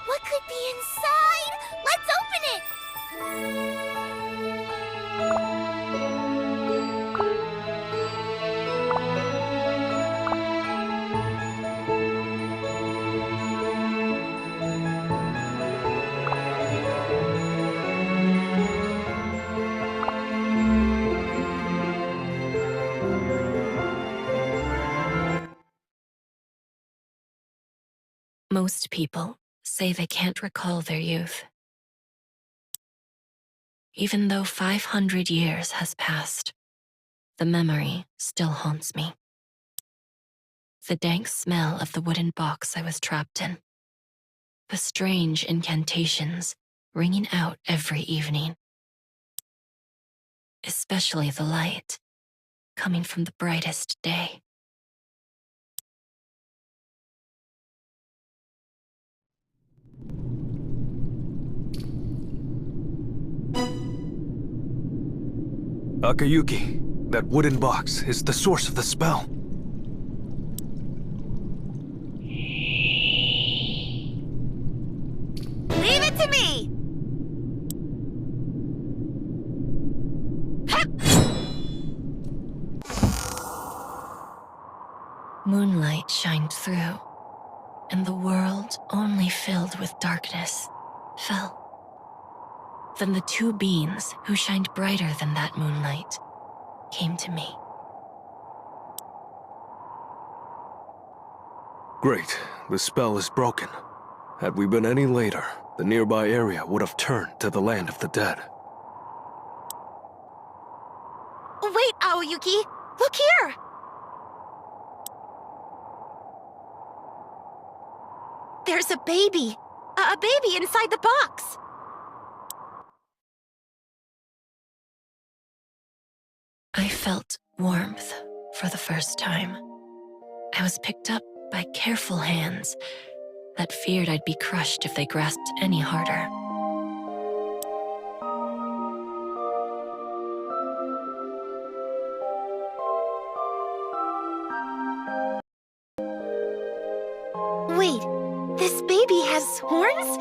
What could be inside? Let's open it! Most people say they can't recall their youth. Even though 500 years has passed, the memory still haunts me. The dank smell of the wooden box I was trapped in. The strange incantations ringing out every evening. Especially the light coming from the brightest day. Akayuki, that wooden box is the source of the spell. Leave it to me! Moonlight shined through, and the world, only filled with darkness, fell. Then the two beings who shined brighter than that moonlight came to me. Great, the spell is broken. Had we been any later, the nearby area would have turned to the land of the dead. Wait, Aoyuki! Look here! There's a baby! A baby inside the box! I felt warmth for the first time. I was picked up by careful hands that feared I'd be crushed if they grasped any harder. Wait, this baby has horns?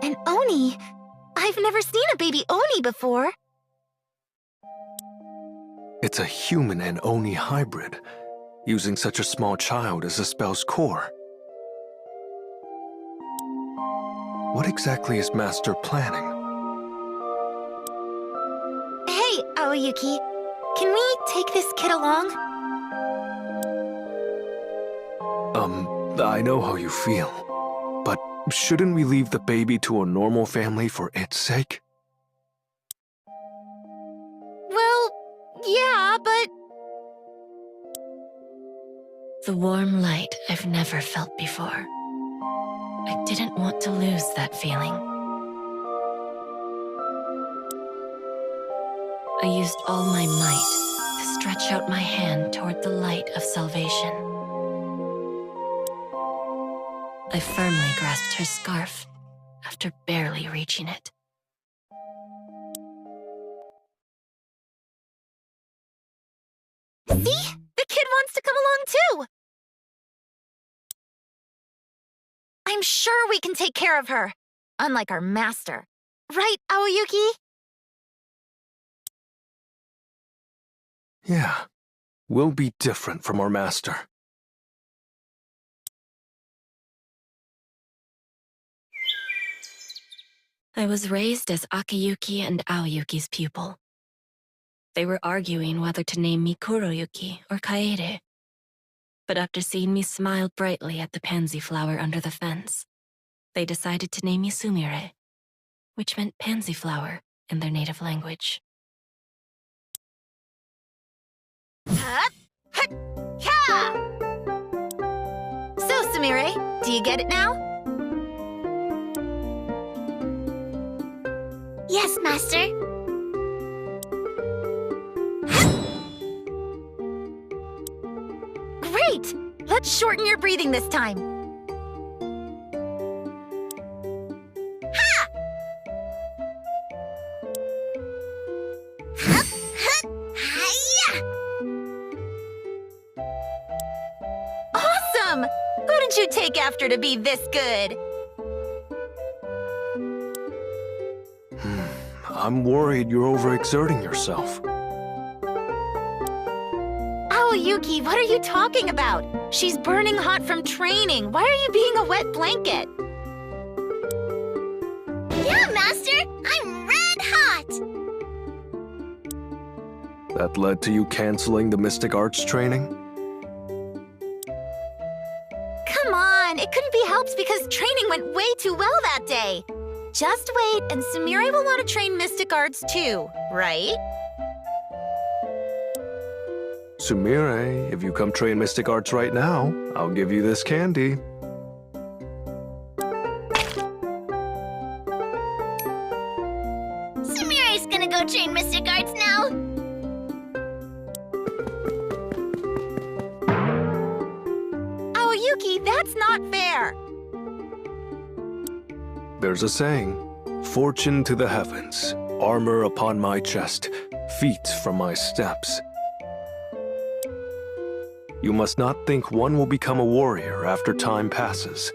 An Oni? I've never seen a baby Oni before. It's a human and Oni hybrid, using such a small child as the spell's core. What exactly is Master planning? Hey, Aoyuki, can we take this kid along? I know how you feel, but shouldn't we leave the baby to a normal family for its sake? Well, yeah, but... The warm light I've never felt before. I didn't want to lose that feeling. I used all my might to stretch out my hand toward the light of salvation. I firmly grasped her scarf after barely reaching it. See? The kid wants to come along too! I'm sure we can take care of her, unlike our master. Right, Aoyuki? Yeah, we'll be different from our master. I was raised as Akayuki and Aoyuki's pupil. They were arguing whether to name me Kuroyuki or Kaede. But after seeing me smile brightly at the pansy flower under the fence, they decided to name me Sumire, which meant pansy flower in their native language. Hup, hup, ha! So, Sumire, do you get it now? Yes, Master. Great! Let's shorten your breathing this time. Ha! Hup, hup, hi-ya! Awesome! Who did you take after to be this good? I'm worried you're overexerting yourself. Aoyuki, what are you talking about? She's burning hot from training. Why are you being a wet blanket? Yeah, Master! I'm red hot! That led to you canceling the mystic arts training? Come on, it couldn't be helped because training went way too well that day. Just wait, and Sumire will want to train mystic arts too, right? Sumire, if you come train mystic arts right now, I'll give you this candy. Sumire's gonna go train mystic arts now! Aoyuki, that's not fair! There's a saying, fortune to the heavens, armor upon my chest, feet from my steps. You must not think one will become a warrior after time passes.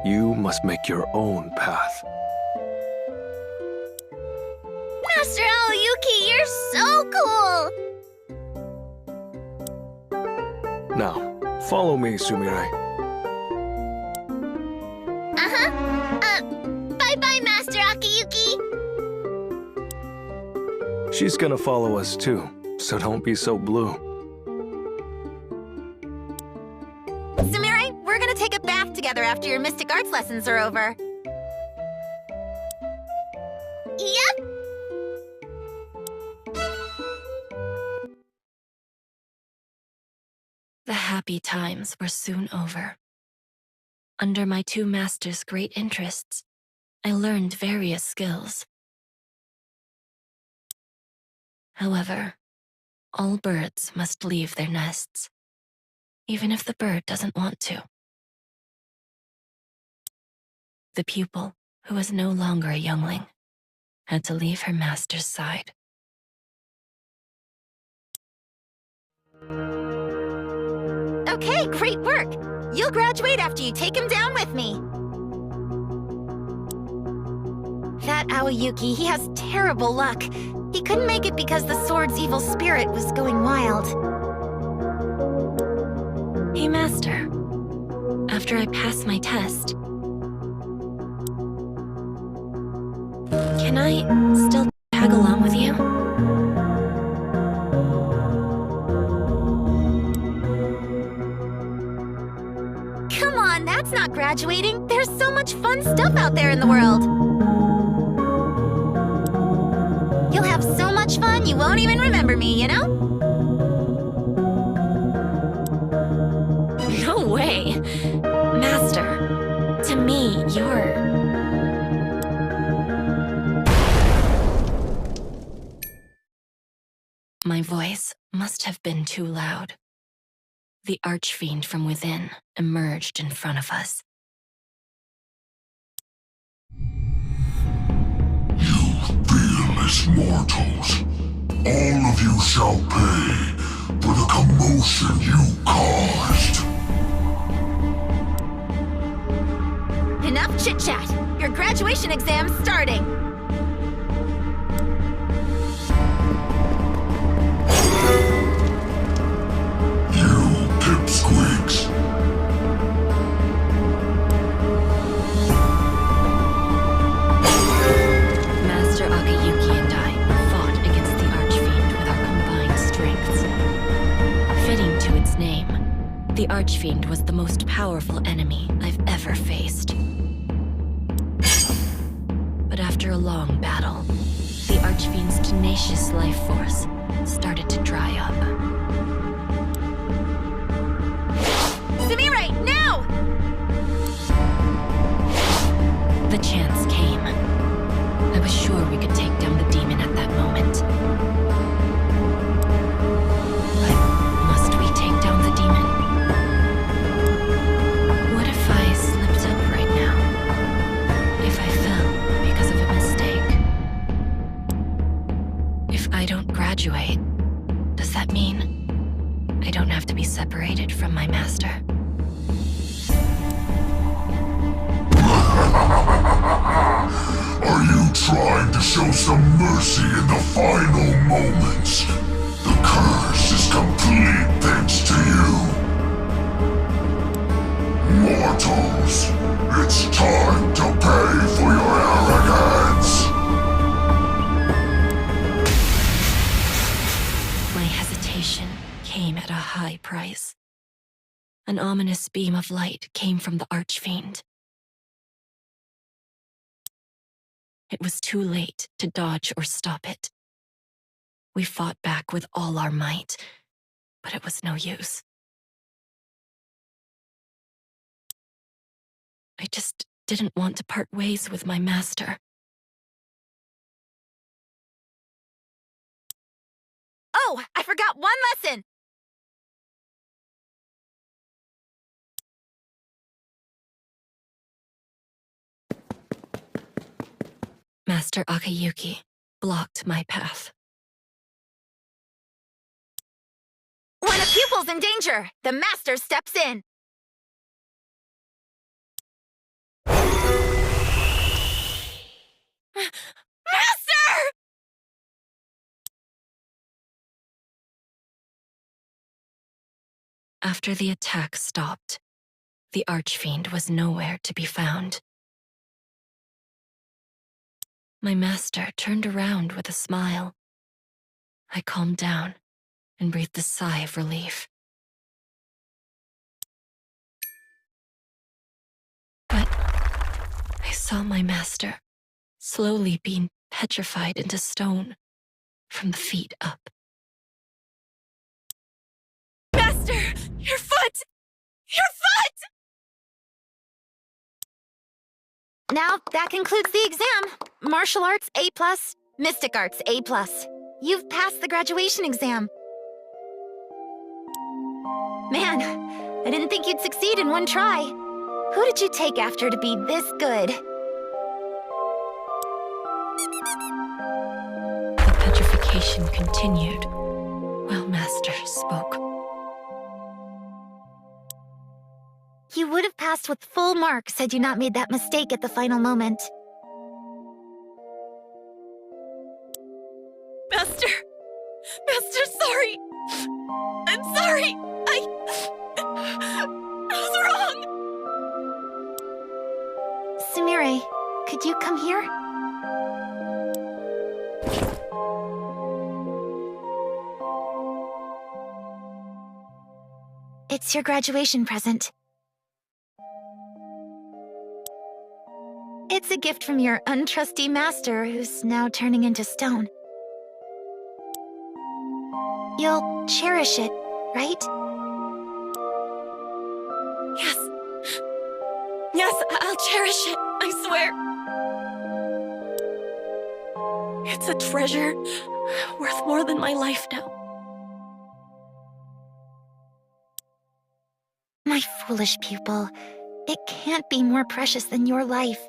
You must make your own path. Master Aoyuki, you're so cool! Now, follow me, Sumire. Bye-bye, Master Akiyuki! She's gonna follow us too, so don't be so blue. Sumire, we're gonna take a bath together after your mystic arts lessons are over. Yep! The happy times were soon over. Under my two masters' great interests, I learned various skills. However, all birds must leave their nests, even if the bird doesn't want to. The pupil, who was no longer a youngling, had to leave her master's side. Okay, great work! You'll graduate after you take him down with me. That Aoyuki, he has terrible luck. He couldn't make it because the sword's evil spirit was going wild. Hey, Master. After I pass my test, can I still tag along with you? Come on, that's not graduating. There's so much fun stuff out there in the world. You'll have so much fun you won't even remember me, you know? No way! Master, to me, you're... My voice must have been too loud. The archfiend from within emerged in front of us. You fearless mortals, all of you shall pay for the commotion you caused. Enough chit-chat. Your graduation exam's starting. You pipsqueaks. Master Akiyuki and I fought against the archfiend with our combined strengths. Fitting to its name, the archfiend was the most powerful enemy I've ever faced. But after a long battle, the archfiend's tenacious life force started to dry up. Sumire, now! The chance came. I was sure we could take down the demon at that moment. But must we take down the demon? What if I slipped up right now? If I fell because of a mistake? If I don't graduate, does that mean show some mercy in the final moments. The curse is complete thanks to you. Mortals, it's time to pay for your arrogance! My hesitation came at a high price. An ominous beam of light came from the Archfiend. It was too late to dodge or stop it. We fought back with all our might, but it was no use. I just didn't want to part ways with my master. Oh, I forgot one lesson! Master Akiyuki blocked my path. When a pupil's in danger, the master steps in. Master! After the attack stopped, the Archfiend was nowhere to be found. My master turned around with a smile. I calmed down and breathed a sigh of relief. But I saw my master slowly being petrified into stone from the feet up. Master! Your foot! Your foot! Now, that concludes the exam. Martial Arts A+, Mystic Arts A+. You've passed the graduation exam. Man, I didn't think you'd succeed in one try. Who did you take after to be this good? The petrification continued while Master spoke. You would have passed with full marks had you not made that mistake at the final moment. Master! Master, sorry! I'm sorry! I was wrong! Sumire, could you come here? It's your graduation present. It's a gift from your untrusty master who's now turning into stone. You'll cherish it, right? Yes. Yes, I'll cherish it, I swear. It's a treasure worth more than my life now. My foolish pupil, it can't be more precious than your life.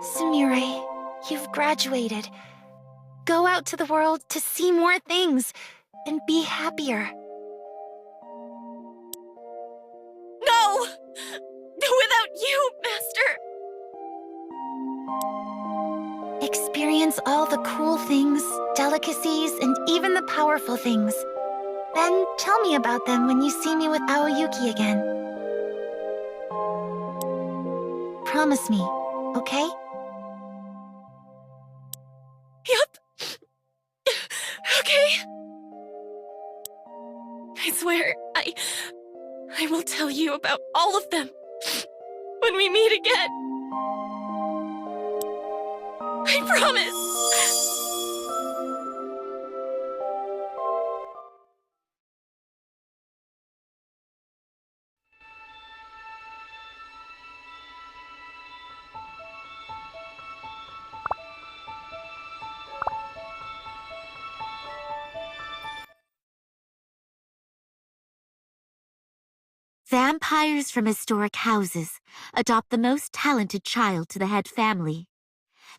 Sumire, you've graduated. Go out to the world to see more things and be happier. No! Without you, Master! Experience all the cool things, delicacies, and even the powerful things. Then tell me about them when you see me with Aoyuki again. Promise me, okay? Yup. Okay. I swear, I will tell you about all of them when we meet again. I promise. Vampires from historic houses adopt the most talented child to the head family.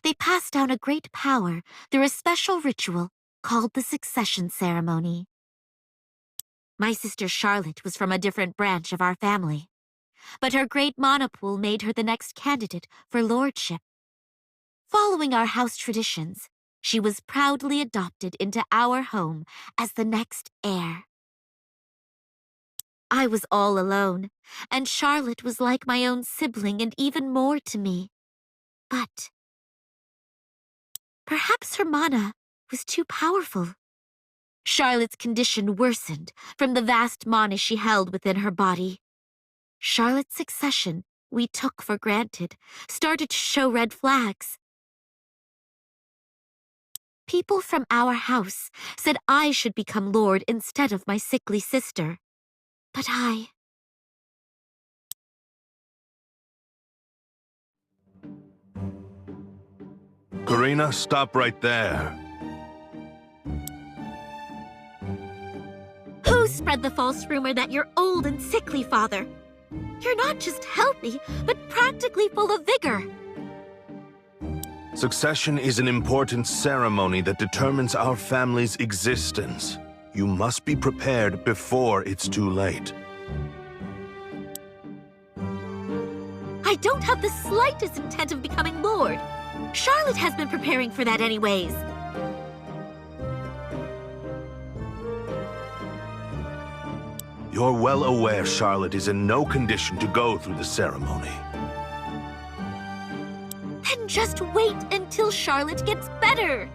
They pass down a great power through a special ritual called the succession ceremony. My sister Charlotte was from a different branch of our family, but her great monopool made her the next candidate for lordship. Following our house traditions, she was proudly adopted into our home as the next heir. I was all alone, and Charlotte was like my own sibling and even more to me. But perhaps her mana was too powerful. Charlotte's condition worsened from the vast mana she held within her body. Charlotte's succession, we took for granted, started to show red flags. People from our house said I should become lord instead of my sickly sister. But Karina, stop right there. Who spread the false rumor that you're old and sickly, Father? You're not just healthy, but practically full of vigor. Succession is an important ceremony that determines our family's existence. You must be prepared before it's too late. I don't have the slightest intent of becoming lord. Charlotte has been preparing for that anyways. You're well aware Charlotte is in no condition to go through the ceremony. Then just wait until Charlotte gets better.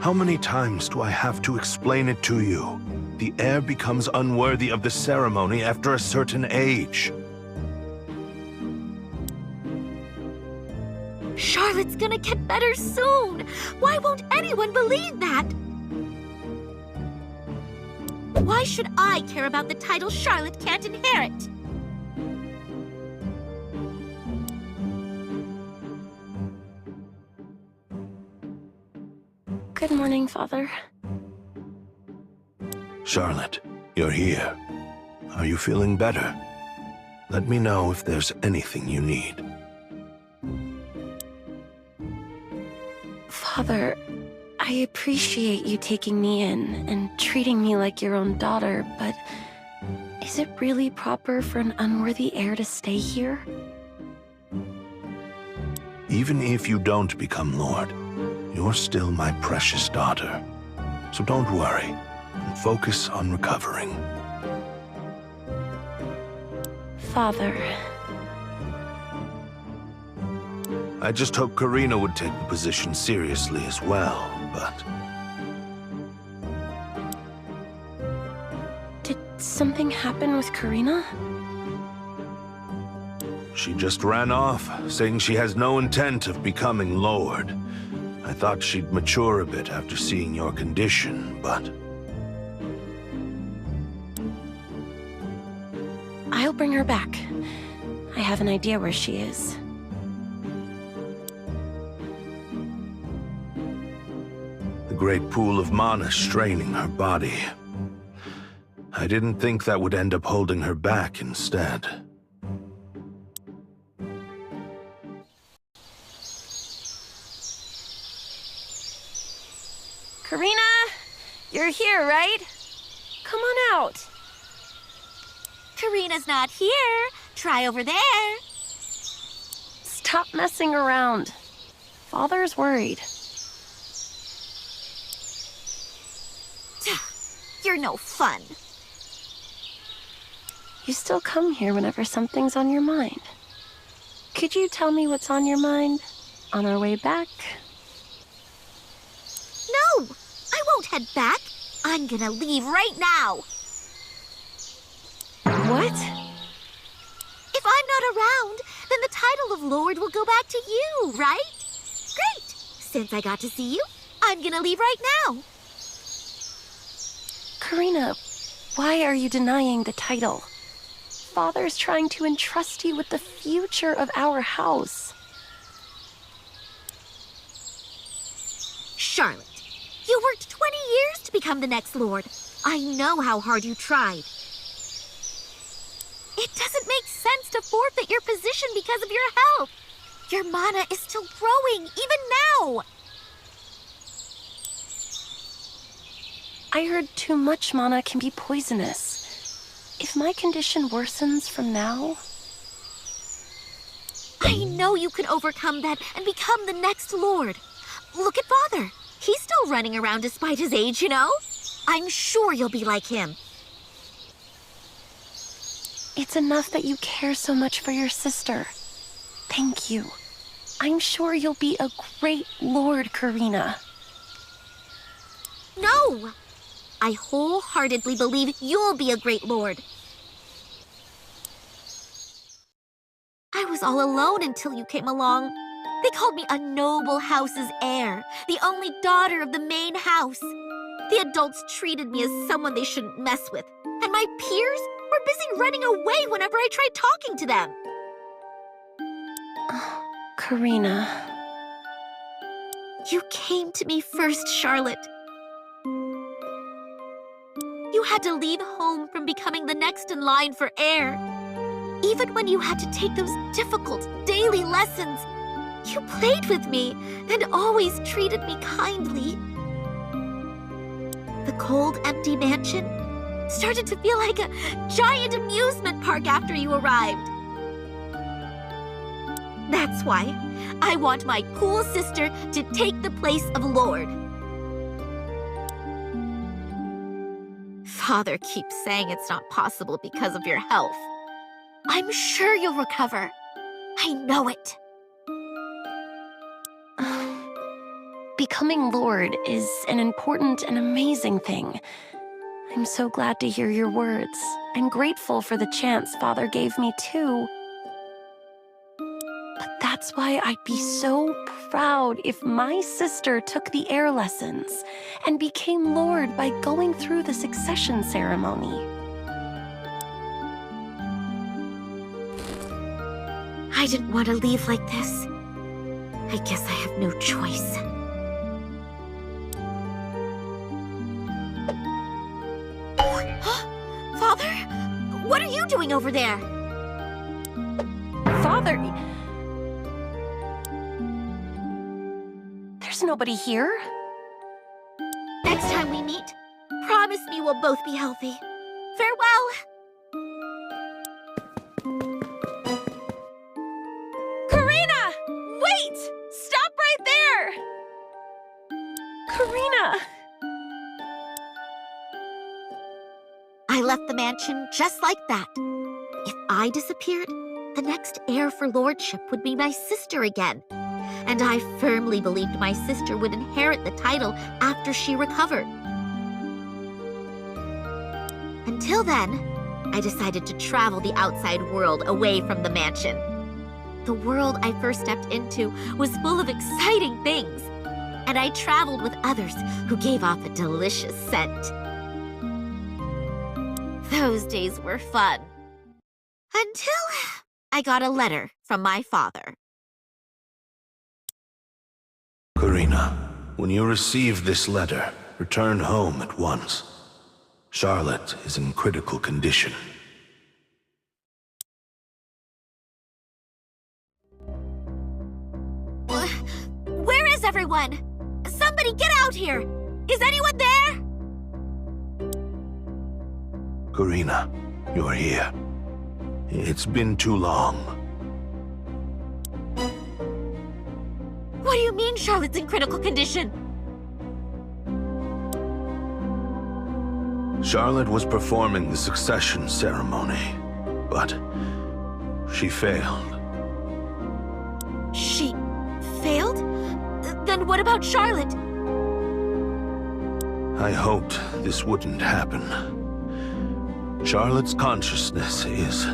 How many times do I have to explain it to you? The heir becomes unworthy of the ceremony after a certain age. Charlotte's gonna get better soon. Why won't anyone believe that? Why should I care about the title Charlotte can't inherit? Good morning, Father. Charlotte, you're here. Are you feeling better? Let me know if there's anything you need. Father, I appreciate you taking me in and treating me like your own daughter, but is it really proper for an unworthy heir to stay here? Even if you don't become Lord, you're still my precious daughter. So don't worry, and focus on recovering. Father, I just hope Karina would take the position seriously as well, but... did something happen with Karina? She just ran off, saying she has no intent of becoming Lord. I thought she'd mature a bit after seeing your condition, but... I'll bring her back. I have an idea where she is. The great pool of mana straining her body. I didn't think that would end up holding her back instead. Karina! You're here, right? Come on out. Karina's not here. Try over there. Stop messing around. Father's worried. You're no fun. You still come here whenever something's on your mind. Could you tell me what's on your mind on our way back? No, I won't head back. I'm gonna leave right now. What? If I'm not around, then the title of Lord will go back to you, right? Great. Since I got to see you, I'm gonna leave right now. Karina, why are you denying the title? Father's trying to entrust you with the future of our house. Charlotte, you worked 20 years to become the next Lord. I know how hard you tried. It doesn't make sense to forfeit your position because of your health. Your mana is still growing, even now. I heard too much mana can be poisonous. If my condition worsens from now... I know you can overcome that and become the next Lord. Look at Father. He's still running around despite his age, you know? I'm sure you'll be like him. It's enough that you care so much for your sister. Thank you. I'm sure you'll be a great Lord, Karina. No! I wholeheartedly believe you'll be a great Lord. I was all alone until you came along. They called me a noble house's heir, the only daughter of the main house. The adults treated me as someone they shouldn't mess with, and my peers were busy running away whenever I tried talking to them. Karina. You came to me first, Charlotte. You had to leave home from becoming the next in line for heir. Even when you had to take those difficult daily lessons, you played with me and always treated me kindly. The cold, empty mansion started to feel like a giant amusement park after you arrived. That's why I want my cool sister to take the place of Lord. Father keeps saying it's not possible because of your health. I'm sure you'll recover. I know it. Becoming Lord is an important and amazing thing. I'm so glad to hear your words. I'm grateful for the chance Father gave me too. But that's why I'd be so proud if my sister took the air lessons and became Lord by going through the succession ceremony. I didn't want to leave like this. I guess I have no choice. Father? What are you doing over there? Father... There's nobody here. Next time we meet, promise me we'll both be healthy. Farewell! Karina! Wait! Stop right there! Karina! I left the mansion just like that. If I disappeared, the next heir for lordship would be my sister again. And I firmly believed my sister would inherit the title after she recovered. Until then, I decided to travel the outside world away from the mansion. The world I first stepped into was full of exciting things, and I traveled with others who gave off a delicious scent. Those days were fun. Until I got a letter from my father. Karina, when you receive this letter, return home at once. Charlotte is in critical condition. Where is everyone? Somebody get out here! Is anyone there? Karina, you're here. It's been too long. What do you mean Charlotte's in critical condition? Charlotte was performing the succession ceremony, but she failed. She failed? Then what about Charlotte? I hoped this wouldn't happen. Charlotte's consciousness is...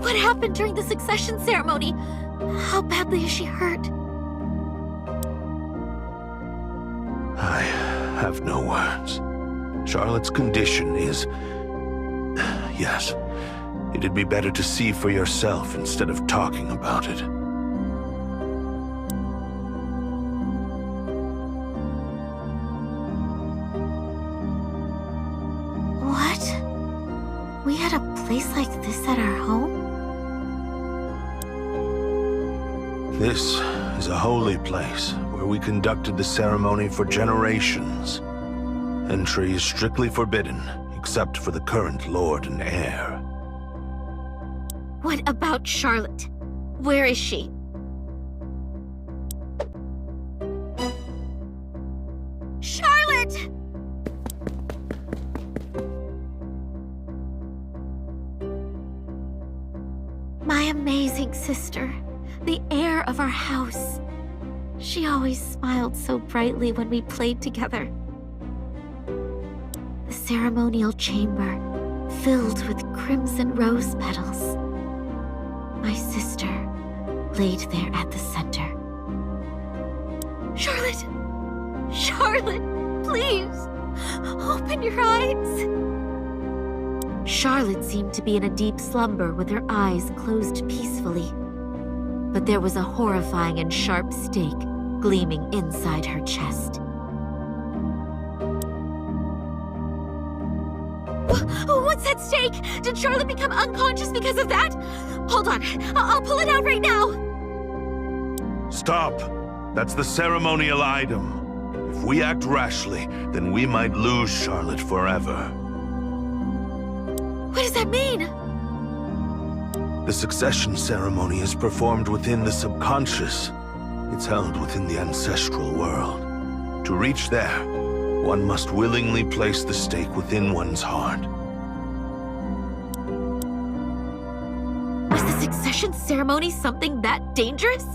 What happened during the succession ceremony? How badly is she hurt? I have no words. Charlotte's condition is... Yes, it'd be better to see for yourself instead of talking about it. What? We had a place like this at our home? This is a holy place where we conducted the ceremony for generations. Entry is strictly forbidden, except for the current lord and heir. What about Charlotte? Where is she? Charlotte! My amazing sister, the heir of our house. She always smiled so brightly when we played together. The ceremonial chamber filled with crimson rose petals. My sister laid there at the center. Charlotte! Charlotte, please! Open your eyes! Charlotte seemed to be in a deep slumber with her eyes closed peacefully. But there was a horrifying and sharp stake gleaming inside her chest. What's that stake? Did Charlotte become unconscious because of that? Hold on, I'll pull it out right now. Stop! That's the ceremonial item. If we act rashly, then we might lose Charlotte forever. What does that mean? The succession ceremony is performed within the subconscious. It's held within the ancestral world. To reach there, one must willingly place the stake within one's heart. Was the succession ceremony something that dangerous?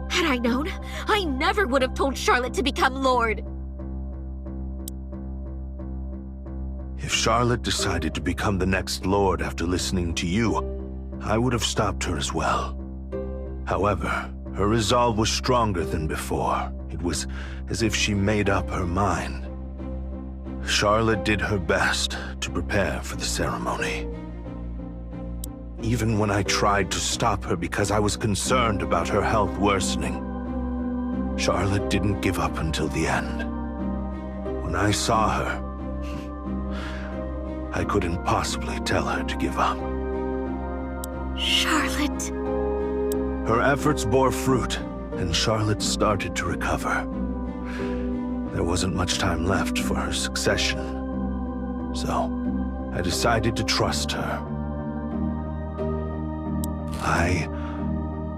Had I known, I never would have told Charlotte to become Lord. If Charlotte decided to become the next Lord after listening to you, I would have stopped her as well. However, her resolve was stronger than before. It was as if she made up her mind. Charlotte did her best to prepare for the ceremony. Even when I tried to stop her because I was concerned about her health worsening, Charlotte didn't give up until the end. When I saw her, I couldn't possibly tell her to give up. Charlotte. Her efforts bore fruit, and Charlotte started to recover. There wasn't much time left for her succession, so I decided to trust her. I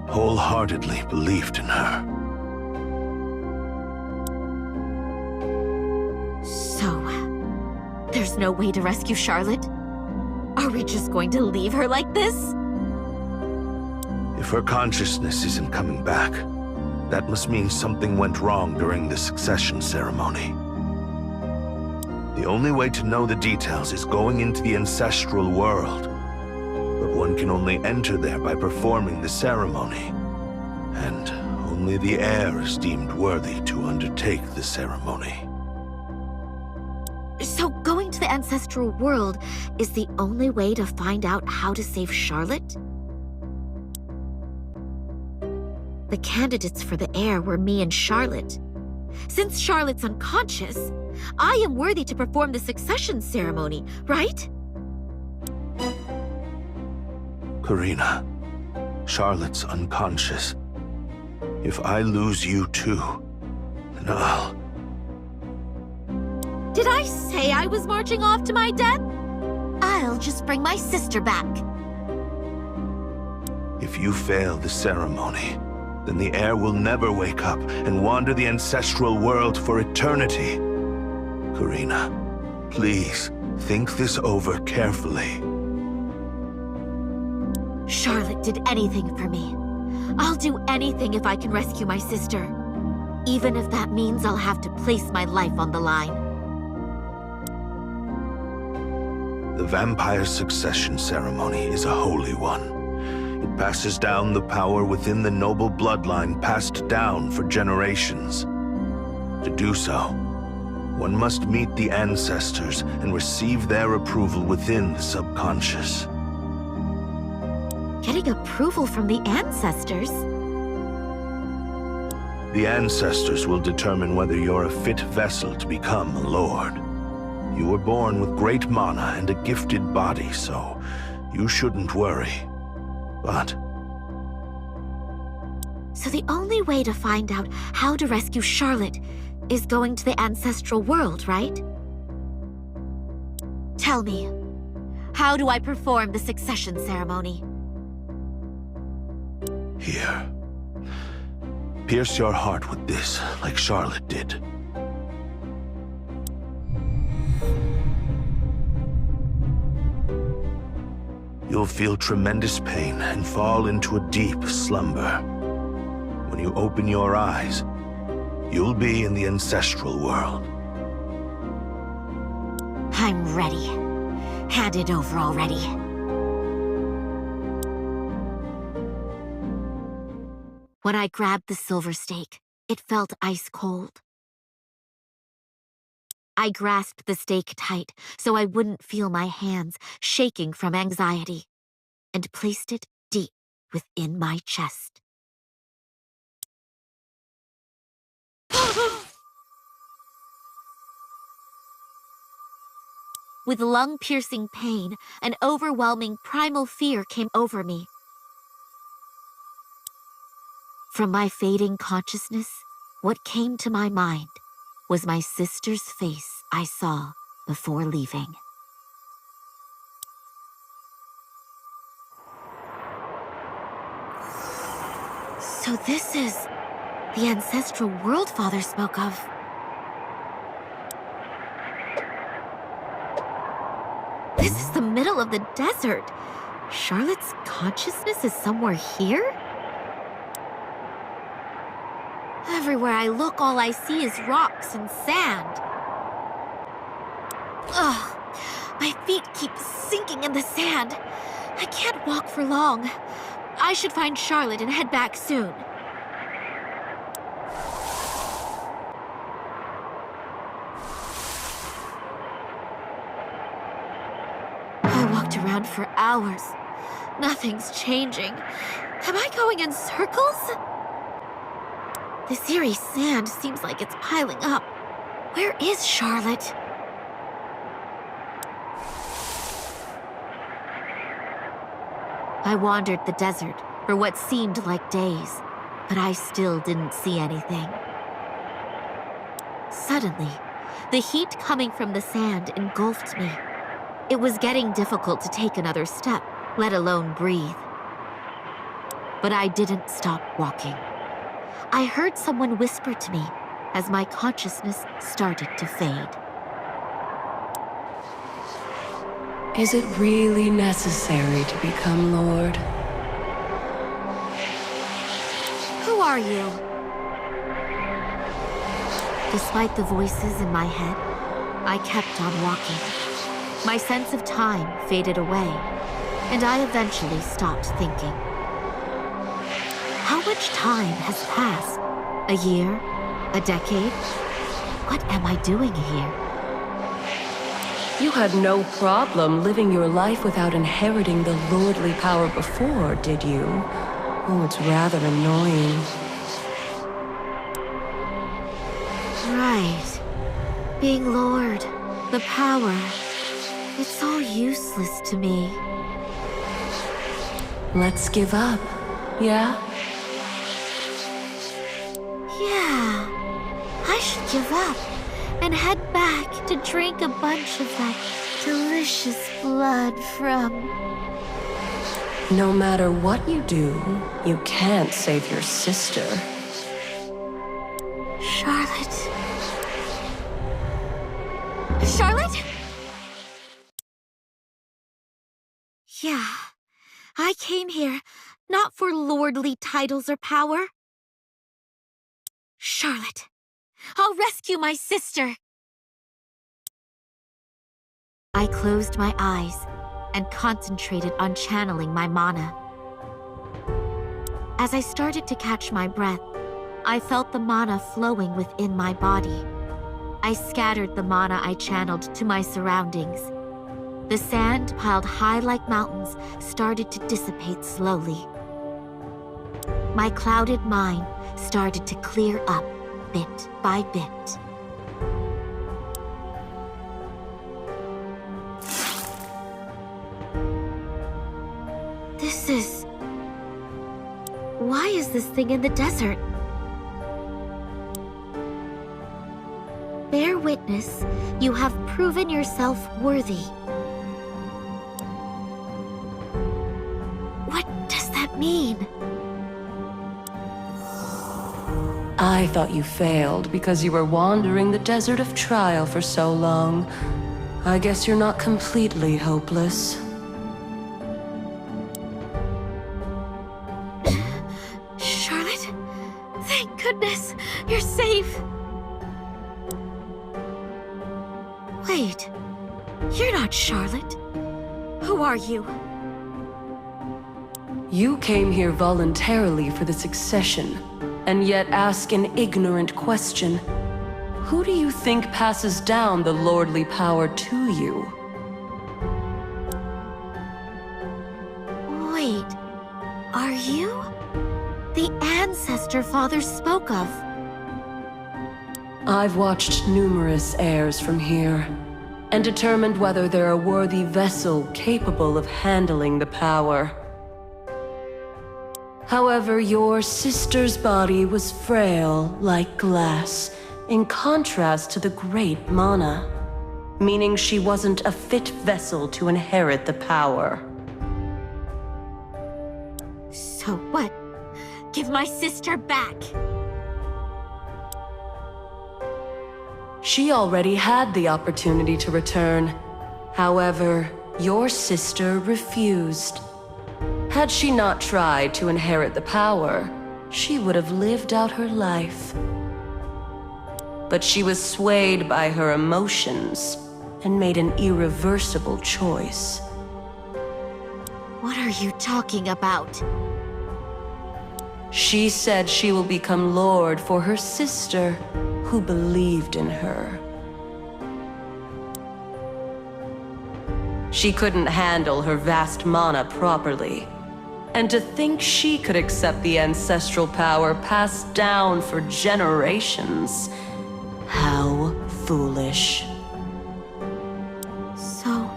wholeheartedly believed in her. So, there's no way to rescue Charlotte? Are we just going to leave her like this? If her consciousness isn't coming back, that must mean something went wrong during the succession ceremony. The only way to know the details is going into the ancestral world. But one can only enter there by performing the ceremony. And only the heir is deemed worthy to undertake the ceremony. So going to the ancestral world is the only way to find out how to save Charlotte? The candidates for the heir were me and Charlotte. Since Charlotte's unconscious, I am worthy to perform the succession ceremony, right? Karina, Charlotte's unconscious. If I lose you too, then I'll... Did I say I was marching off to my death? I'll just bring my sister back. If you fail the ceremony, then the heir will never wake up and wander the ancestral world for eternity. Karina, please, think this over carefully. Charlotte did anything for me. I'll do anything if I can rescue my sister. Even if that means I'll have to place my life on the line. The vampire succession ceremony is a holy one. It passes down the power within the noble bloodline passed down for generations. To do so, one must meet the ancestors and receive their approval within the subconscious. Getting approval from the ancestors? The ancestors will determine whether you're a fit vessel to become a lord. You were born with great mana and a gifted body, so you shouldn't worry. But So the only way to find out how to rescue Charlotte is going to the ancestral world, right? Tell me, how do I perform the succession ceremony? here. Pierce your heart with this, like Charlotte did. You'll feel tremendous pain and fall into a deep slumber. When you open your eyes, you'll be in the ancestral world. I'm ready. Hand it over already. When I grabbed the silver stake, it felt ice cold. I grasped the stake tight so I wouldn't feel my hands shaking from anxiety, and placed it deep within my chest. With lung-piercing pain, an overwhelming primal fear came over me. From my fading consciousness, what came to my mind was my sister's face I saw before leaving. So this is the ancestral world Father spoke of. This is the middle of the desert. Charlotte's consciousness is somewhere here? Everywhere I look, all I see is rocks and sand. Ugh, my feet keep sinking in the sand. I can't walk for long. I should find Charlotte and head back soon. I walked around for hours. Nothing's changing. Am I going in circles? This eerie sand seems like it's piling up. Where is Charlotte? I wandered the desert for what seemed like days, but I still didn't see anything. Suddenly, the heat coming from the sand engulfed me. It was getting difficult to take another step, let alone breathe. But I didn't stop walking. I heard someone whisper to me as my consciousness started to fade. Is it really necessary to become Lord? Who are you? Despite the voices in my head, I kept on walking. My sense of time faded away, and I eventually stopped thinking. How much time has passed? A year? A decade? What am I doing here? You had no problem living your life without inheriting the lordly power before, did you? Oh, it's rather annoying. Right. Being Lord, the power, it's all useless to me. Let's give up, yeah? Yeah, I should give up and head back to drink a bunch of that delicious blood from... No matter what you do, you can't save your sister. Charlotte? Charlotte? Yeah, I came here not for lordly titles or power. Charlotte, I'll rescue my sister. I closed my eyes and concentrated on channeling my mana. As I started to catch my breath, I felt the mana flowing within my body. I scattered the mana I channeled to my surroundings. The sand, piled high like mountains, started to dissipate slowly. My clouded mind started to clear up bit by bit. This is... Why is this thing in the desert? Bear witness, you have proven yourself worthy. What does that mean? I thought you failed because you were wandering the desert of trial for so long. I guess you're not completely hopeless. Charlotte? Thank goodness, you're safe. Wait, you're not Charlotte. Who are you? You came here voluntarily for the succession, and yet ask an ignorant question. Who do you think passes down the lordly power to you? Wait, are you the ancestor Father spoke of? I've watched numerous heirs from here, and determined whether they're a worthy vessel capable of handling the power. However, your sister's body was frail like glass, in contrast to the great Mana, meaning she wasn't a fit vessel to inherit the power. So what? Give my sister back! She already had the opportunity to return. However, your sister refused. Had she not tried to inherit the power, she would have lived out her life. But she was swayed by her emotions and made an irreversible choice. What are you talking about? She said she will become Lord for her sister, who believed in her. She couldn't handle her vast mana properly. And to think she could accept the ancestral power passed down for generations. How foolish. So,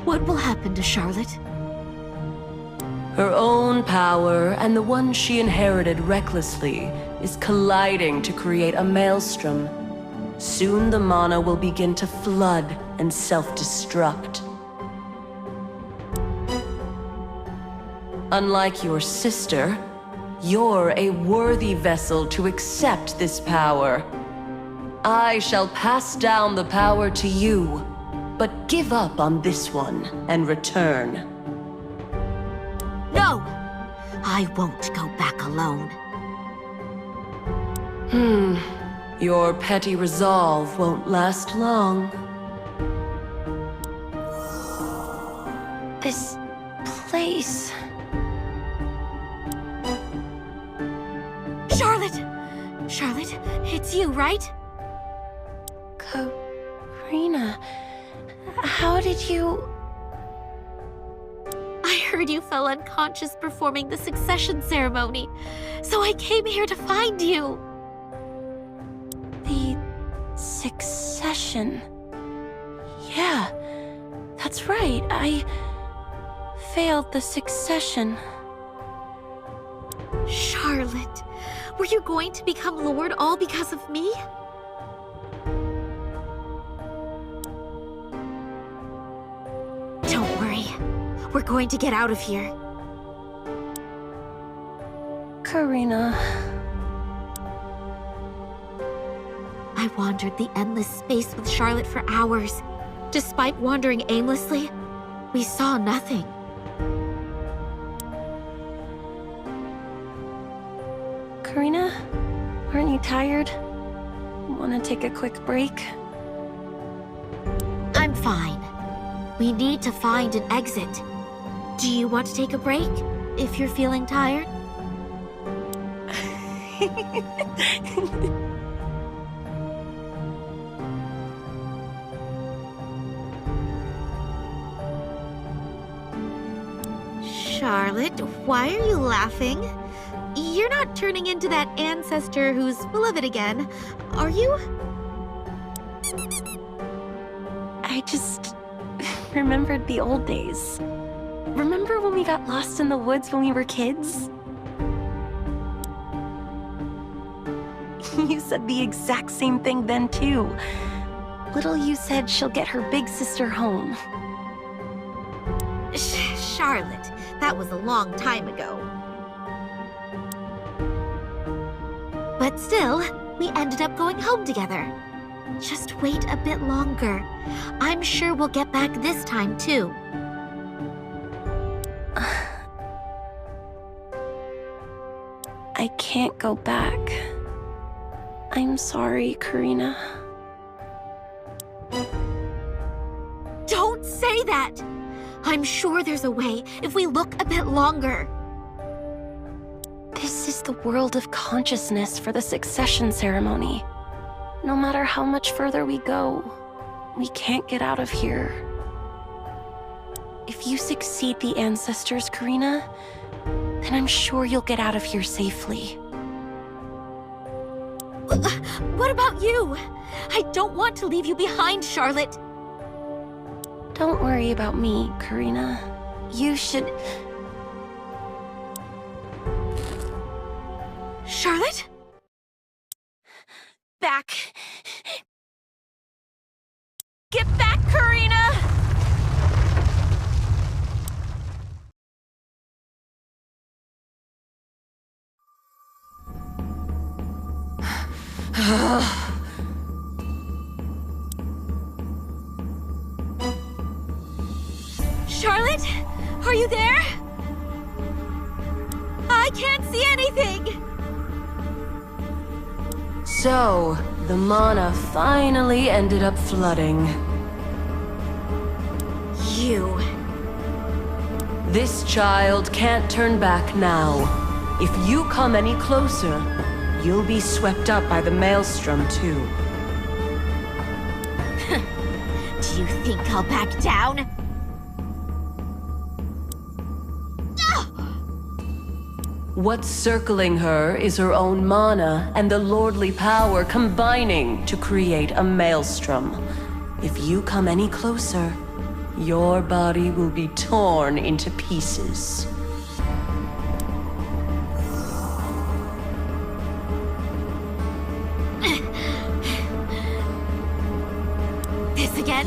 what will happen to Charlotte? Her own power and the one she inherited recklessly is colliding to create a maelstrom. Soon the mana will begin to flood and self-destruct. Unlike your sister, you're a worthy vessel to accept this power. I shall pass down the power to you, but give up on this one and return. No! I won't go back alone. Your petty resolve won't last long. This place... Charlotte, it's you, right? Karina, how did you... I heard you fell unconscious performing the succession ceremony, so I came here to find you. The succession... Yeah, that's right. I failed the succession. Charlotte, were you going to become Lord all because of me? Don't worry. We're going to get out of here. Karina... I wandered the endless space with Charlotte for hours. Despite wandering aimlessly, we saw nothing. Karina, aren't you tired? Want to take a quick break? I'm fine. We need to find an exit. Do you want to take a break, if you're feeling tired? Charlotte, why are you laughing? You're not turning into that ancestor who's full of it again, are you? I just remembered the old days. Remember when we got lost in the woods when we were kids? You said the exact same thing then, too. Little you said she'll get her big sister home. Charlotte, that was a long time ago. But still, we ended up going home together. Just wait a bit longer. I'm sure we'll get back this time, too. I can't go back. I'm sorry, Karina. Don't say that! I'm sure there's a way if we look a bit longer. This is the world of consciousness for the succession ceremony. No matter how much further we go, we can't get out of here. If you succeed the ancestors, Karina, then I'm sure you'll get out of here safely. What about you? I don't want to leave you behind, Charlotte. Don't worry about me, Karina. You should... Charlotte? Back! Get back, Karina! Charlotte? Are you there? I can't see anything! So, the mana finally ended up flooding. You... This child can't turn back now. If you come any closer, you'll be swept up by the maelstrom too. Do you think I'll back down? What's circling her is her own mana and the lordly power combining to create a maelstrom. If you come any closer, your body will be torn into pieces. This again?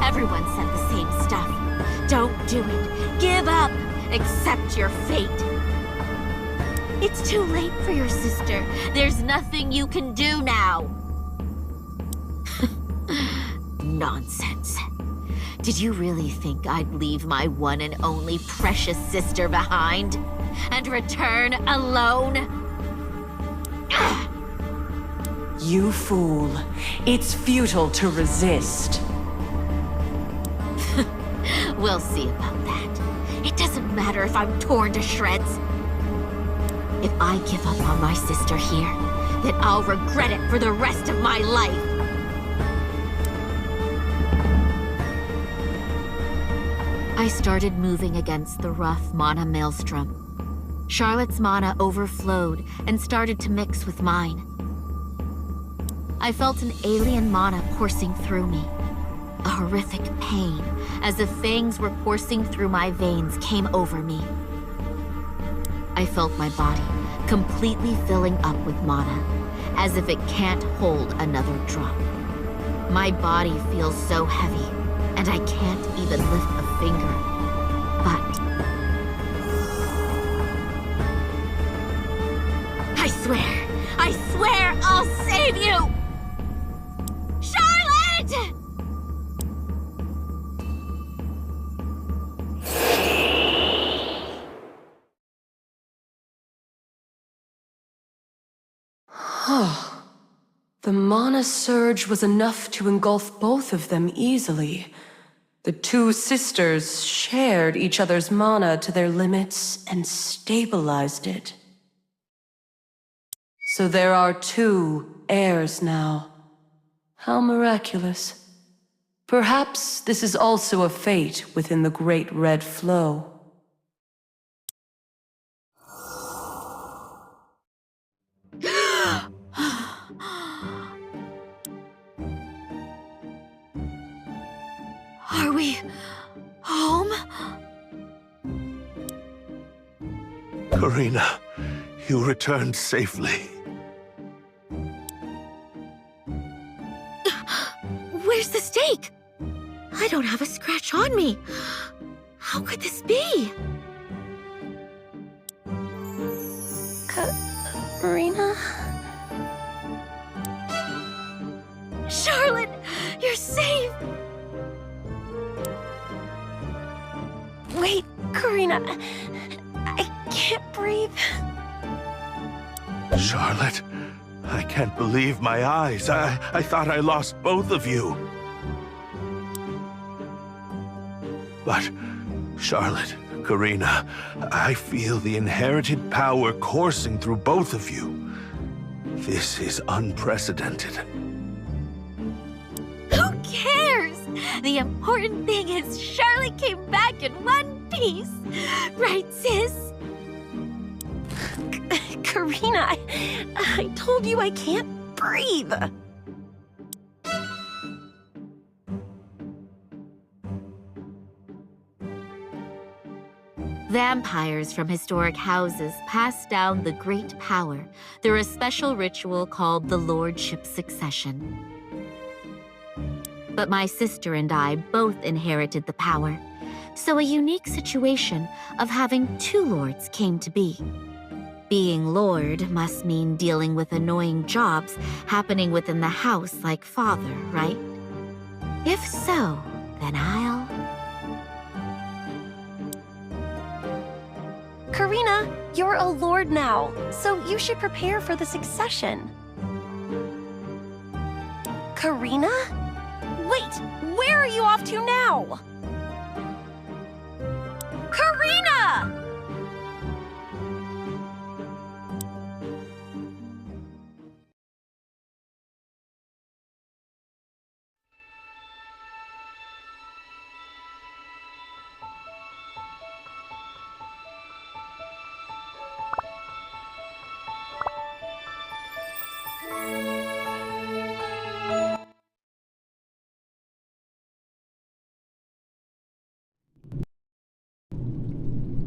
Everyone said the same stuff. Don't do it. Give up. Accept your fate. It's too late for your sister. There's nothing you can do now. Nonsense. Did you really think I'd leave my one and only precious sister behind? And return alone? You fool. It's futile to resist. We'll see about that. It doesn't matter if I'm torn to shreds. If I give up on my sister here, then I'll regret it for the rest of my life. I started moving against the rough mana maelstrom. Charlotte's mana overflowed and started to mix with mine. I felt an alien mana coursing through me. A horrific pain, as if fangs were coursing through my veins, came over me. I felt my body completely filling up with mana, as if it can't hold another drop. My body feels so heavy, and I can't even lift a finger. But I swear I'll save you! Charlotte! The mana surge was enough to engulf both of them easily. The two sisters shared each other's mana to their limits and stabilized it. So there are two heirs now. How miraculous. Perhaps this is also a fate within the Great Red Flow. Are we home? Karina, you returned safely. Where's the stake? I don't have a scratch on me. How could this be? Karina? Charlotte, you're safe! Wait, Karina. I can't breathe. Charlotte, I can't believe my eyes. I thought I lost both of you. But, Charlotte, Karina, I feel the inherited power coursing through both of you. This is unprecedented. Who cares? The important thing is Charlotte came back in one piece. Right, sis? Karina, I told you I can't breathe. Vampires from historic houses pass down the great power through a special ritual called the Lordship Succession. But my sister and I both inherited the power, so a unique situation of having two lords came to be. Being lord must mean dealing with annoying jobs happening within the house like father, right? If so, then I'll... Karina, you're a lord now, so you should prepare for the succession. Karina? Wait, where are you off to now? Karina!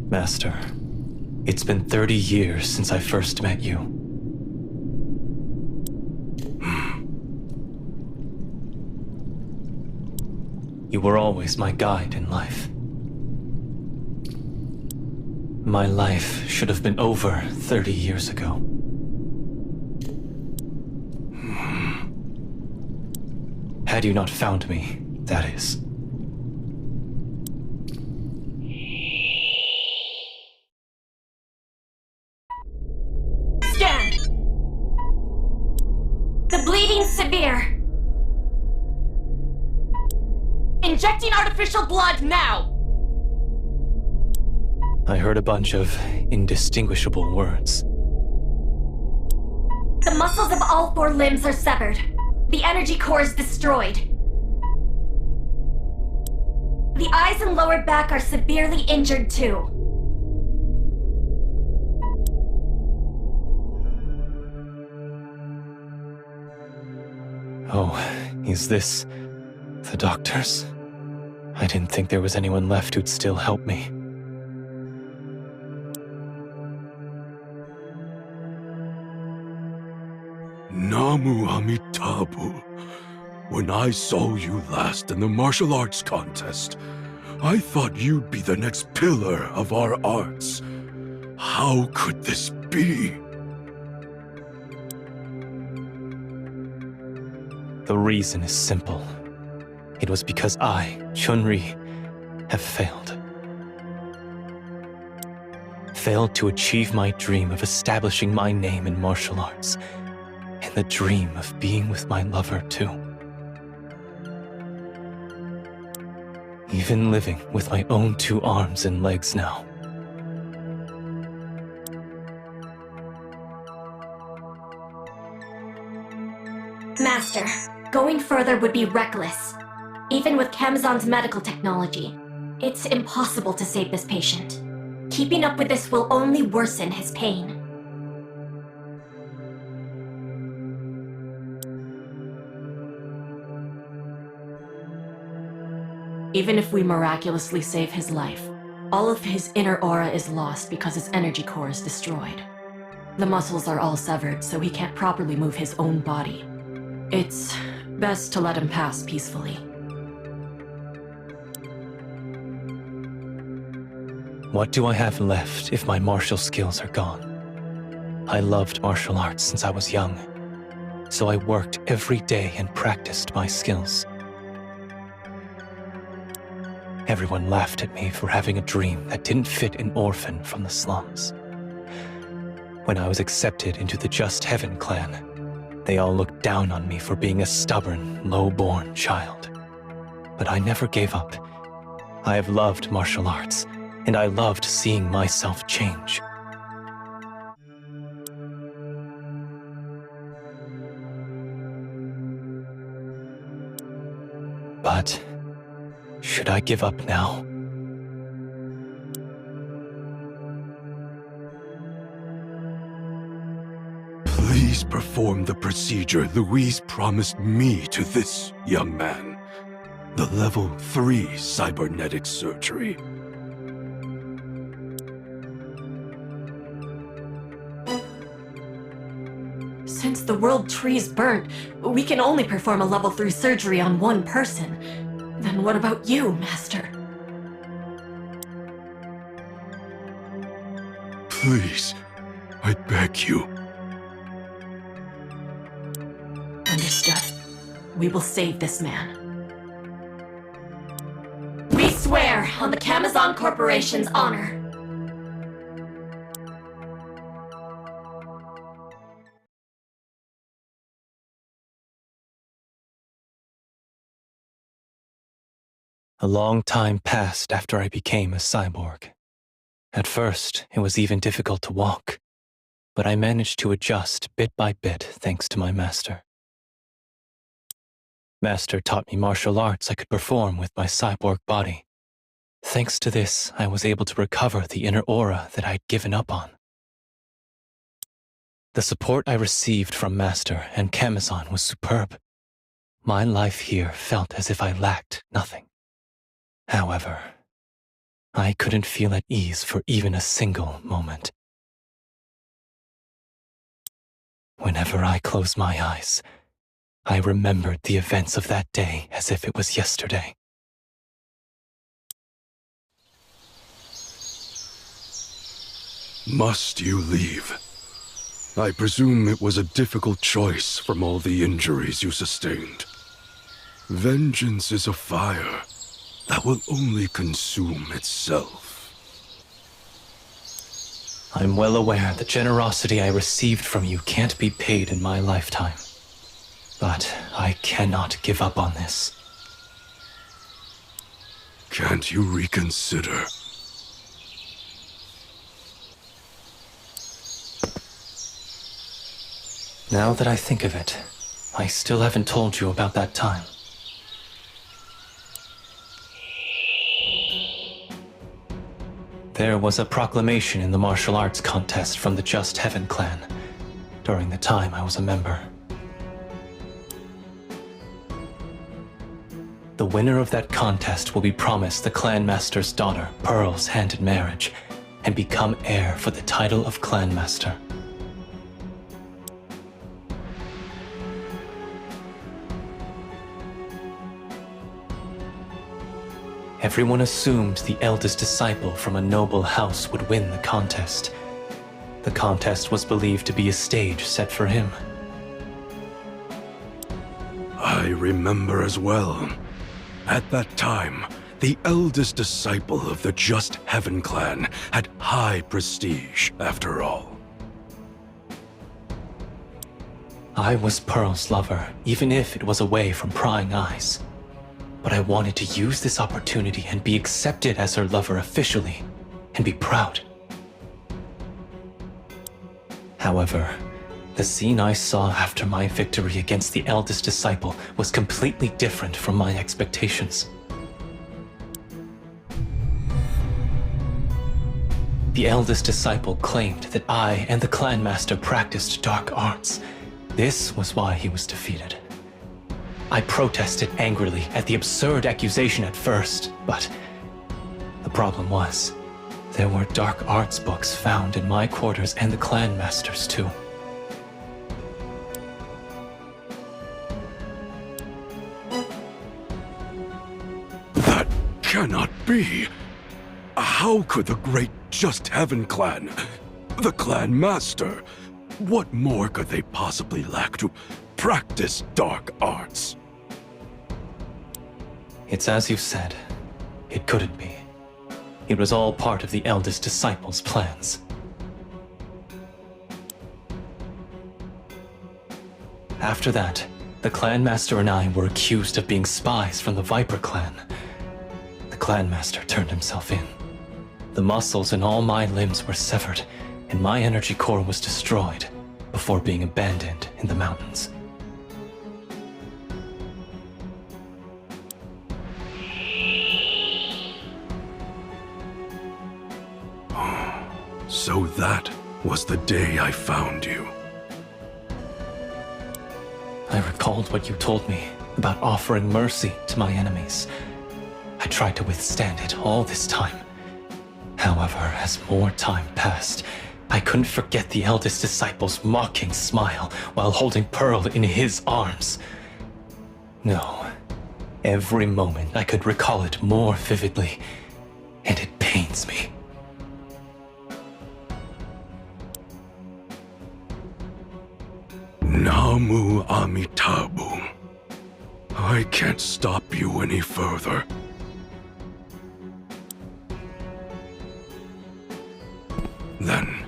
Master, it's been 30 years since I first met you. You were always my guide in life. My life should have been over 30 years ago. Had you not found me, that is. Scan! The bleeding's severe. Injecting artificial blood now! I heard a bunch of indistinguishable words. The muscles of all four limbs are severed. The energy core is destroyed. The eyes and lower back are severely injured too. Oh, is this the doctors? I didn't think there was anyone left who'd still help me. Namu Amitabu. When I saw you last in the martial arts contest, I thought you'd be the next pillar of our arts. How could this be? The reason is simple. It was because I, Chun-Li, have failed. Failed to achieve my dream of establishing my name in martial arts, and the dream of being with my lover, too. Even living with my own two arms and legs now. Master, going further would be reckless. Even with Kemzon's medical technology, it's impossible to save this patient. Keeping up with this will only worsen his pain. Even if we miraculously save his life, All of his inner aura is lost because his energy core is destroyed. The muscles are all severed, so he can't properly move his own body. It's best to let him pass peacefully. What do I have left if my martial skills are gone? I loved martial arts since I was young, so I worked every day and practiced my skills. Everyone laughed at me for having a dream that didn't fit an orphan from the slums. When I was accepted into the Just Heaven clan, they all looked down on me for being a stubborn, low-born child. But I never gave up. I have loved martial arts, and I loved seeing myself change. But should I give up now? Please perform the procedure Louise promised me to this young man. The level 3 cybernetic surgery. Since the world tree's burnt, we can only perform a level 3 surgery on one person. Then what about you, Master? Please, I beg you. Understood. We will save this man. We swear on the Camazon Corporation's honor. A long time passed after I became a cyborg. At first, it was even difficult to walk, but I managed to adjust bit by bit thanks to my master. Master taught me martial arts I could perform with my cyborg body. Thanks to this, I was able to recover the inner aura that I'd given up on. The support I received from Master and Camazon was superb. My life here felt as if I lacked nothing. However, I couldn't feel at ease for even a single moment. Whenever I closed my eyes, I remembered the events of that day as if it was yesterday. Must you leave? I presume it was a difficult choice from all the injuries you sustained. Vengeance is a fire that will only consume itself. I'm well aware the generosity I received from you can't be paid in my lifetime. But I cannot give up on this. Can't you reconsider? Now that I think of it, I still haven't told you about that time. There was a proclamation in the martial arts contest from the Just Heaven clan during the time I was a member. The winner of that contest will be promised the clan master's daughter, Pearl's hand in marriage, and become heir for the title of clan master. Everyone assumed the eldest disciple from a noble house would win the contest. The contest was believed to be a stage set for him. I remember as well. At that time, the eldest disciple of the Just Heaven clan had high prestige, after all. I was Pearl's lover, even if it was away from prying eyes. But I wanted to use this opportunity and be accepted as her lover officially, and be proud. However, the scene I saw after my victory against the eldest disciple was completely different from my expectations. The eldest disciple claimed that I and the clan master practiced dark arts. This was why he was defeated. I protested angrily at the absurd accusation at first, but The problem was, there were dark arts books found in my quarters and the clan master's too. That cannot be. How could the great Just Heaven clan, the clan master, what more could they possibly lack to practice dark arts? It's as you said. It couldn't be. It was all part of the eldest disciple's plans. After that, the clan master and I were accused of being spies from the Viper clan. The clan master turned himself in. The muscles in all my limbs were severed, and my energy core was destroyed before being abandoned in the mountains. So that was the day I found you. I recalled what you told me about offering mercy to my enemies. I tried to withstand it all this time. However, as more time passed, I couldn't forget the eldest disciple's mocking smile while holding Pearl in his arms. No, every moment I could recall it more vividly, and it pains me. Namu Amitabu. I can't stop you any further. Then,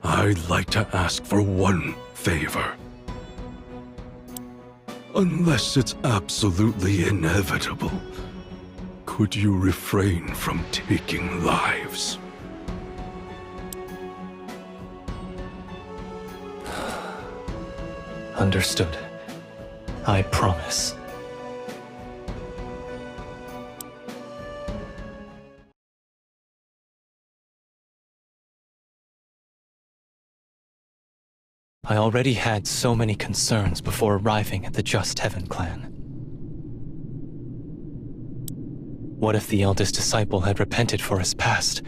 I'd like to ask for one favor. Unless it's absolutely inevitable, could you refrain from taking lives? Understood. I promise. I already had so many concerns before arriving at the Just Heaven clan. What if the eldest disciple had repented for his past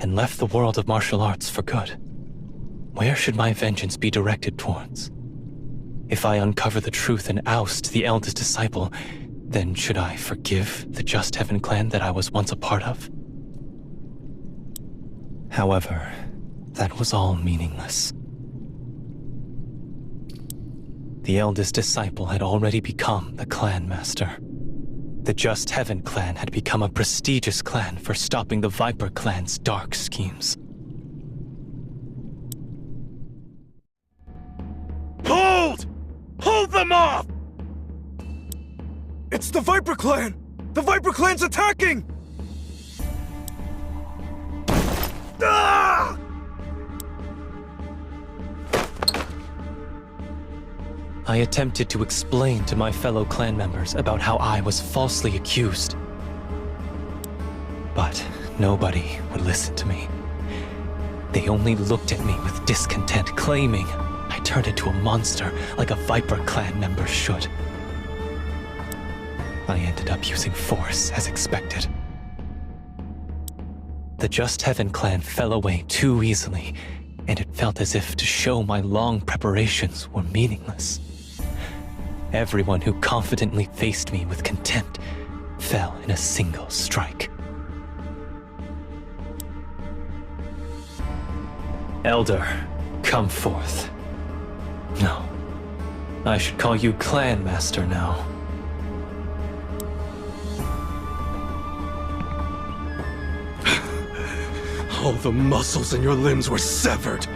and left the world of martial arts for good? Where should my vengeance be directed towards? If I uncover the truth and oust the eldest disciple, then should I forgive the Just Heaven clan that I was once a part of? However, that was all meaningless. The eldest disciple had already become the clan master. The Just Heaven clan had become a prestigious clan for stopping the Viper clan's dark schemes. Hold! Hold them off! It's the Viper clan! The Viper clan's attacking! Ah! I attempted to explain to my fellow clan members about how I was falsely accused. But nobody would listen to me. They only looked at me with discontent, claiming I turned into a monster like a Viper clan member should. I ended up using force as expected. The Just Heaven clan fell away too easily, and it felt as if to show my long preparations were meaningless. Everyone who confidently faced me with contempt fell in a single strike. Elder, come forth. No, I should call you Clan Master now. All the muscles in your limbs were severed,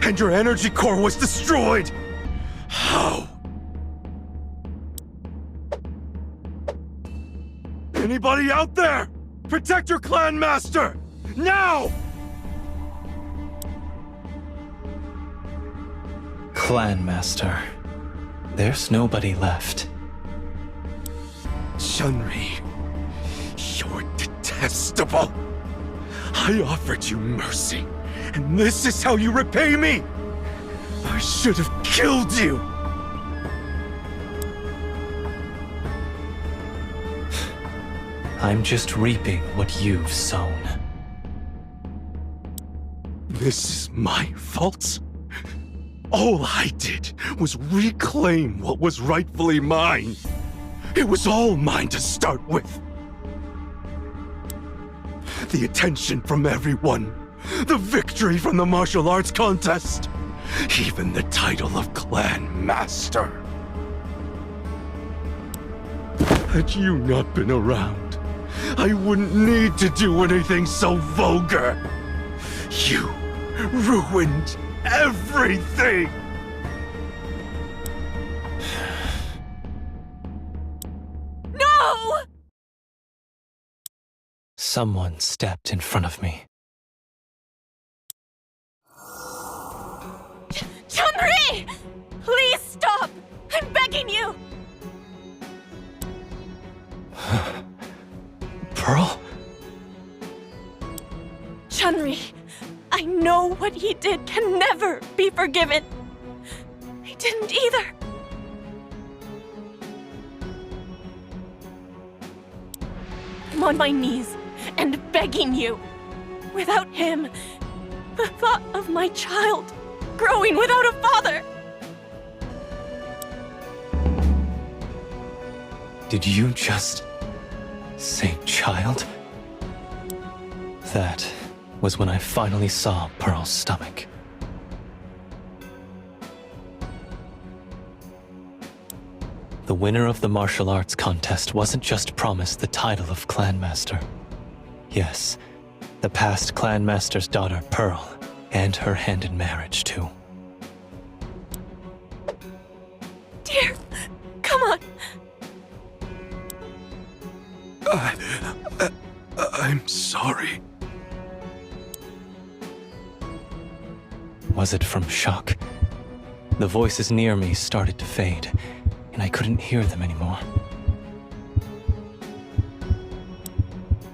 and your energy core was destroyed! How? Anybody out there? Protect your clan master! Now! Clan Master. There's nobody left. Shunri, you're detestable. I offered you mercy, and this is how you repay me? I should have killed you! I'm just reaping what you've sown. This is my fault? All I did was reclaim what was rightfully mine. It was all mine to start with. The attention from everyone, the victory from the martial arts contest, even the title of Clan Master. Had you not been around, I wouldn't need to do anything so vulgar. You ruined everything! No! Someone stepped in front of me. Chun-Li! Please stop! I'm begging you! Pearl? Chun-Li, I know what he did can never be forgiven. I didn't either. I'm on my knees and begging you. Without him, the thought of my child growing without a father. Did you just say child? That was when I finally saw Pearl's stomach. The winner of the martial arts contest wasn't just promised the title of Clan Master. Yes, the past Clan Master's daughter, Pearl, and her hand in marriage, too. Dear, come on. I'm sorry. Was it from shock? The voices near me started to fade, and I couldn't hear them anymore.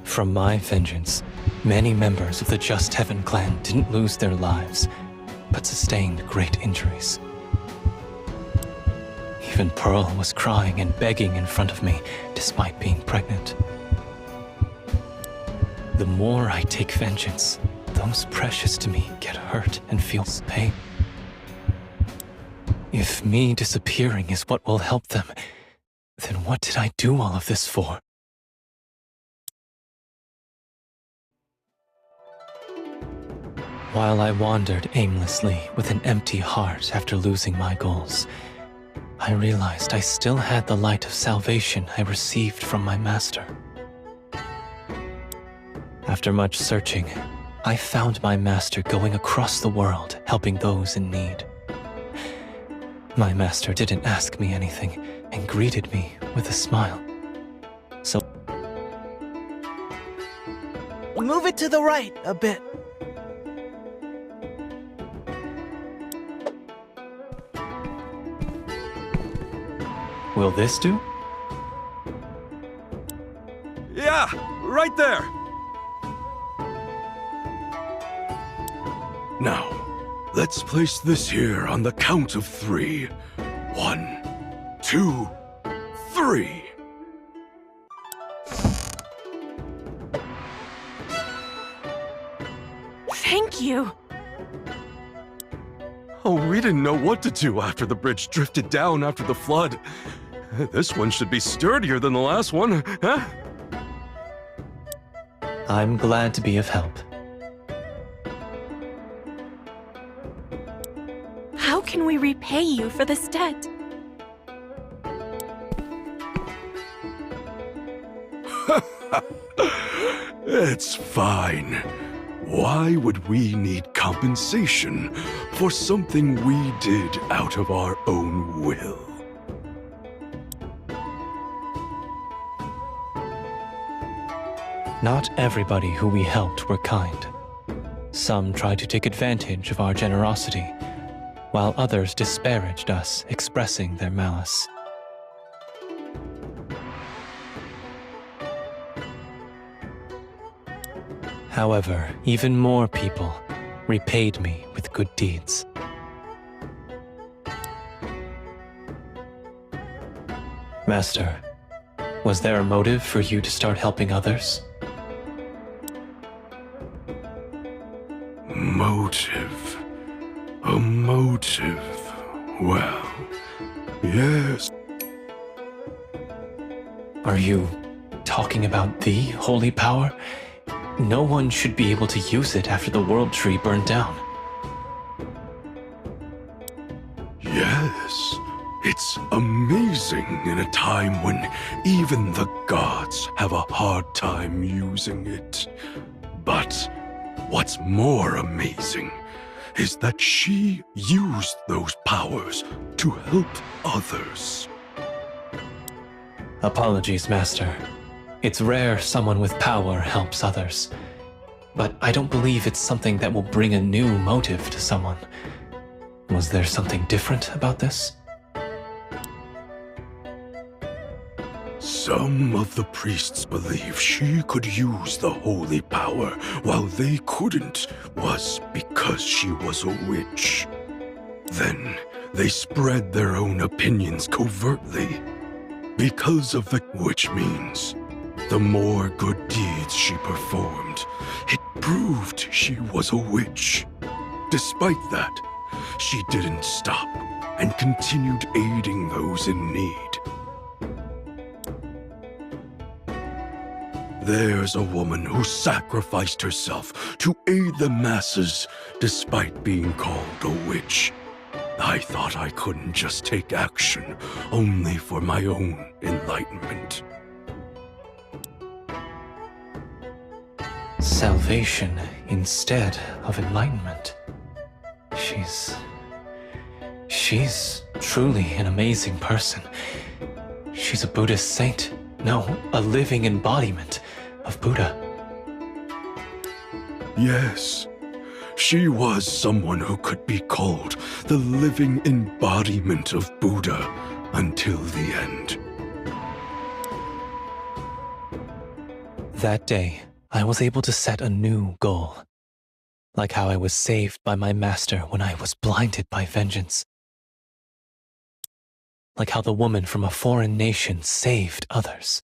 From my vengeance, many members of the Just Heaven clan didn't lose their lives, but sustained great injuries. Even Pearl was crying and begging in front of me, despite being pregnant. The more I take vengeance, those precious to me get hurt and feel pain. If me disappearing is what will help them, then what did I do all of this for? While I wandered aimlessly with an empty heart after losing my goals, I realized I still had the light of salvation I received from my master. After much searching, I found my master going across the world, helping those in need. My master didn't ask me anything and greeted me with a smile. So, Move it to the right a bit. will this do? Yeah, right there. Now, let's place this here on the count of 3. 1, 2, 3. Thank you. Oh, we didn't know what to do after the bridge drifted down after the flood. This one should be sturdier than the last one, huh? I'm glad to be of help. How can we repay you for this debt? It's fine. Why would we need compensation for something we did out of our own will? Not everybody who we helped were kind. Some tried to take advantage of our generosity, while others disparaged us, expressing their malice. However, even more people repaid me with good deeds. Master, Was there a motive for you to start helping others? Motive. A motive. Well, yes. Are you talking about the holy power? No one should be able to use it after the world tree burned down. Yes. It's amazing in a time when even the gods have a hard time using it. But what's more amazing is that she used those powers to help others. Apologies, Master. It's rare someone with power helps others. But I don't believe it's something that will bring a new motive to someone. Was there something different about this? Some of the priests believe she could use the holy power while they couldn't was because she was a witch. Then they spread their own opinions covertly. Because of it, which means the more good deeds she performed, it proved she was a witch. Despite that, she didn't stop and continued aiding those in need. There's a woman who sacrificed herself to aid the masses despite being called a witch. I thought I couldn't just take action only for my own enlightenment. Salvation instead of enlightenment. She's truly an amazing person. She's a Buddhist saint. No, a living embodiment of Buddha. Yes, she was someone who could be called the living embodiment of Buddha until the end. That day, I was able to set a new goal. Like how I was saved by my master when I was blinded by vengeance. Like how the woman from a foreign nation saved others.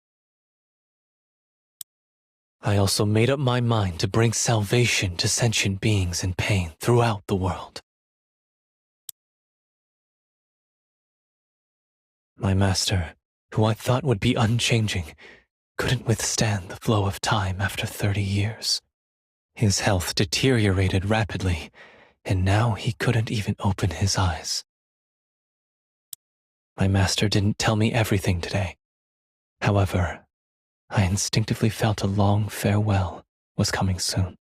I also made up my mind to bring salvation to sentient beings in pain throughout the world. My master, who I thought would be unchanging, couldn't withstand the flow of time after 30 years. His health deteriorated rapidly, and now he couldn't even open his eyes. My master didn't tell me everything today. However, I instinctively felt a long farewell was coming soon.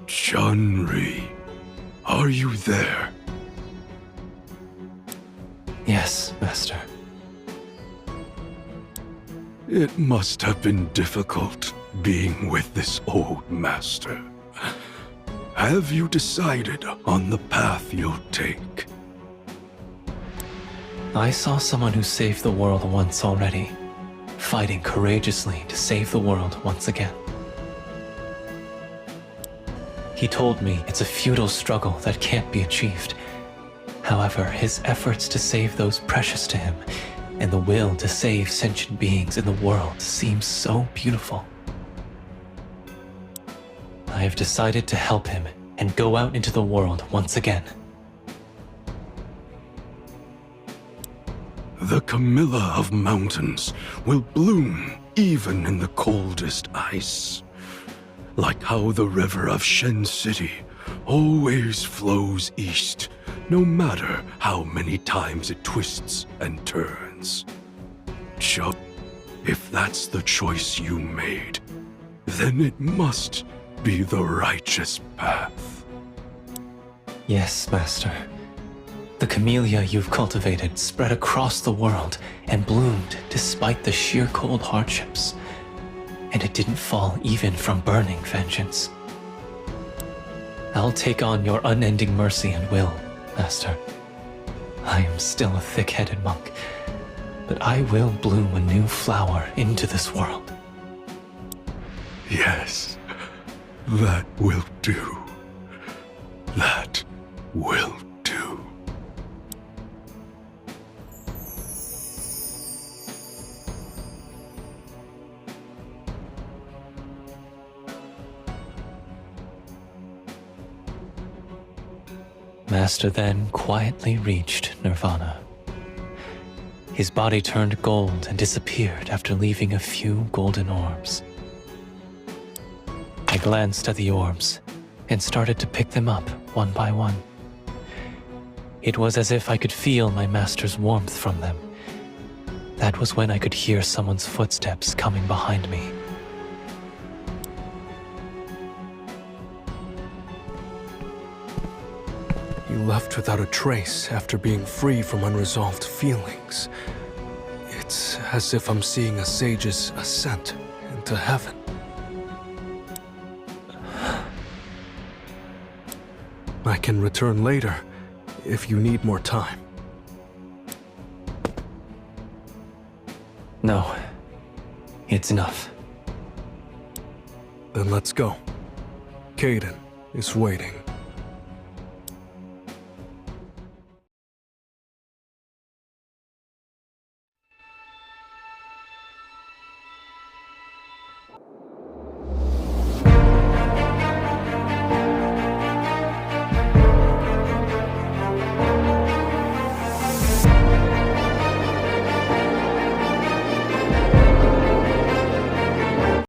Chun-Li, are you there? Yes, master. It must have been difficult being with this old master. Have you decided on the path you'll take? I saw someone who saved the world once already, fighting courageously to save the world once again. He told me it's a futile struggle that can't be achieved. However, his efforts to save those precious to him and the will to save sentient beings in the world seems so beautiful. I have decided to help him and go out into the world once again. The Camilla of mountains will bloom even in the coldest ice. Like how the river of Shen City always flows east, no matter how many times it twists and turns. Chuck, if that's the choice you made, then it must be the righteous path. Yes, master. The camellia you've cultivated spread across the world and bloomed despite the sheer cold hardships. And it didn't fall even from burning vengeance. I'll take on your unending mercy and will, master. I am still a thick-headed monk, but I will bloom a new flower into this world. Yes, that will do. That will do. Master then quietly reached Nirvana. His body turned gold and disappeared after leaving a few golden orbs. I glanced at the orbs and started to pick them up one by one. It was as if I could feel my master's warmth from them. That was when I could hear someone's footsteps coming behind me. You left without a trace after being free from unresolved feelings. It's as if I'm seeing a sage's ascent into heaven. I can return later if you need more time. No, it's enough. Then let's go. Caden is waiting.